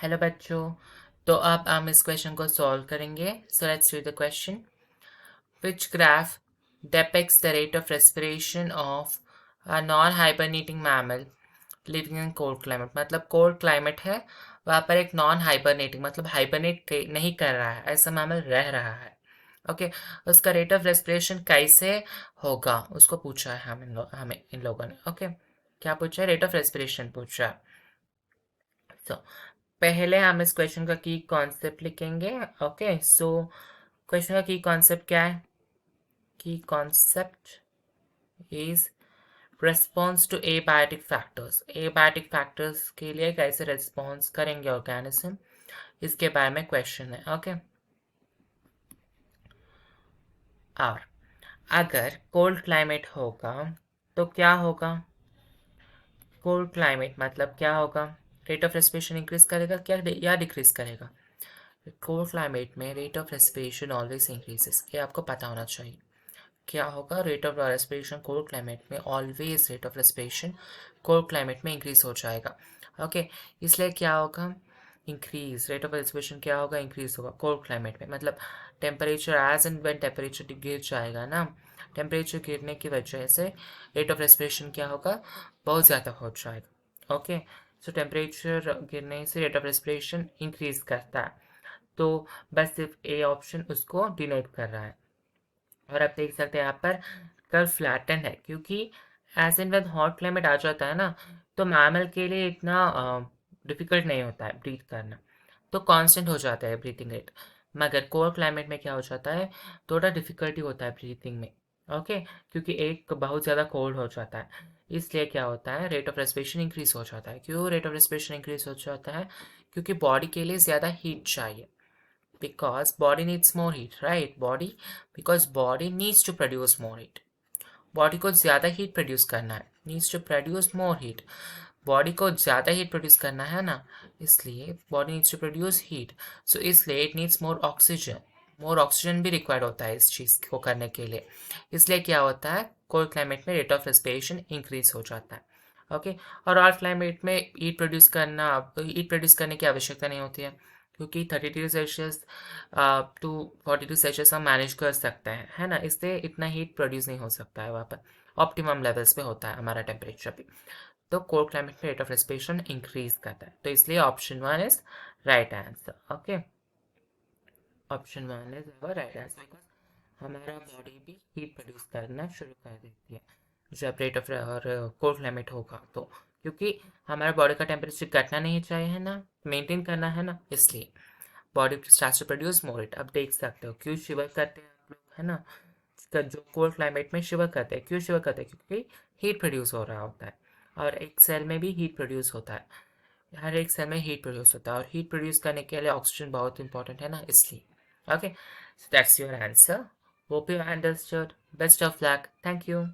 Hello बच्चों। तो अब हम इस क्वेश्चन को सॉल्व करेंगे। So let's read the question. Which graph depicts the rate of respiration of a non-hibernating mammal living in cold climate। मतलब कोल्ड क्लाइमेट है, वहाँ पर एक नॉन हाइबरनेटिंग मतलब हाइबरनेट नहीं कर रहा है ऐसा मैमल रह रहा है। ओके उसका रेट ऑफ रेस्पिरेशन कैसे होगा उसको पूछा है हमें इन लोगों ने। ओके क्या पूछा है? रेट ऑफ रेस्पिरेशन पूछा है। So, पहले हम इस क्वेश्चन का की कॉन्सेप्ट लिखेंगे। ओके सो क्वेश्चन का की कॉन्सेप्ट क्या है? Key concept is response to abiotic factors. Abiotic factors के लिए कैसे रेस्पॉन्स करेंगे ऑर्गेनिज्म, इसके बारे में क्वेश्चन है। ओके और अगर कोल्ड क्लाइमेट होगा तो क्या होगा? कोल्ड क्लाइमेट मतलब क्या होगा? रेट ऑफ रेस्पिरेशन इंक्रीज करेगा क्या या डिक्रीज करेगा? कोल्ड क्लाइमेट में rate of respiration always increases, ये आपको पता होना चाहिए। क्या होगा? Rate of respiration cold climate में always rate of respiration cold climate में इंक्रीज हो जाएगा। ओके इसलिए क्या होगा? इंक्रीज रेट ऑफ रेस्पिरेशन क्या होगा? इंक्रीज होगा कोल्ड क्लाइमेट में। मतलब temperature as and when temperature गिर जाएगा ना, टेम्परेचर गिरने की वजह से रेट ऑफ रेस्पिरेशन क्या होगा? बहुत ज़्यादा हो जाएगा। ओके सो टेम्परेचर गिरने से रेट ऑफ रेस्पिरेशन इंक्रीज करता है। तो बस सिर्फ ए ऑप्शन उसको डिनोट कर रहा है। और आप देख सकते हैं यहाँ पर कर्व फ्लैटन है क्योंकि as and when hot climate आ जाता है ना, तो मैमल के लिए इतना डिफिकल्ट नहीं होता है ब्रीथ करना, तो कांस्टेंट हो जाता है ब्रीथिंग रेट। मगर कोल्ड क्लाइमेट में क्या हो जाता है? थोड़ा डिफिकल्टी होता है ब्रीथिंग में। ओके क्योंकि एक बहुत ज़्यादा कोल्ड हो जाता है, इसलिए क्या होता है? रेट ऑफ रेस्पिरेशन इंक्रीज हो जाता है। क्यों रेट ऑफ रेस्पिरेशन इंक्रीज हो जाता है? क्योंकि बॉडी के लिए ज़्यादा हीट चाहिए। Because body needs more heat, right? Because body needs to produce more heat। Body को ज़्यादा हीट प्रोड्यूस करना है, needs to produce more heat. Body को ज़्यादा हीट प्रोड्यूस करना है ना, इसलिए body needs to produce heat. So इसलिए इट नीड्स मोर ऑक्सीजन भी रिक्वायर्ड होता है इस चीज़ को करने के लिए। इसलिए क्या होता है? कोल्ड क्लाइमेट में रेट ऑफ रेस्पिरेशन इंक्रीज हो जाता है। ओके और हॉट क्लाइमेट में हीट प्रोड्यूस करने की आवश्यकता नहीं होती है, क्योंकि 32 डिग्री सेल्सियस टू 42 सेल्सियस हम मैनेज कर सकते हैं, है ना। इससे इतना हीट प्रोड्यूस नहीं हो सकता है, वहाँ पर ऑप्टिमम लेवल्स पे होता है हमारा टेम्परेचर भी। तो कोल्ड क्लाइमेट में रेट ऑफ रेस्पिरेशन इंक्रीज करता है, तो इसलिए option one is right answer. Okay option one is right answer because हमारा बॉडी भी हीट प्रोड्यूस करना शुरू कर देती है जब रेट ऑफ और कोल्ड क्लाइमेट होगा तो, क्योंकि हमारा बॉडी का टेम्परेचर घटना नहीं चाहिए है ना, मेंटेन करना है ना, इसलिए body starts to produce more heat. अब देख सकते हो क्यों शिवर करते हैं आप लोग, है ना। जो कोल्ड क्लाइमेट में शिवर करते हैं, क्यों शिवर करते हैं? क्योंकि हीट प्रोड्यूस हो रहा होता है और एक सेल में भी हीट प्रोड्यूस होता है। हर एक सेल में हीट प्रोड्यूस होता है और हीट प्रोड्यूस करने के लिए ऑक्सीजन बहुत इंपॉर्टेंट है ना, इसलिए। Okay so that's your answer. Hope you understood. Best of luck. Thank you.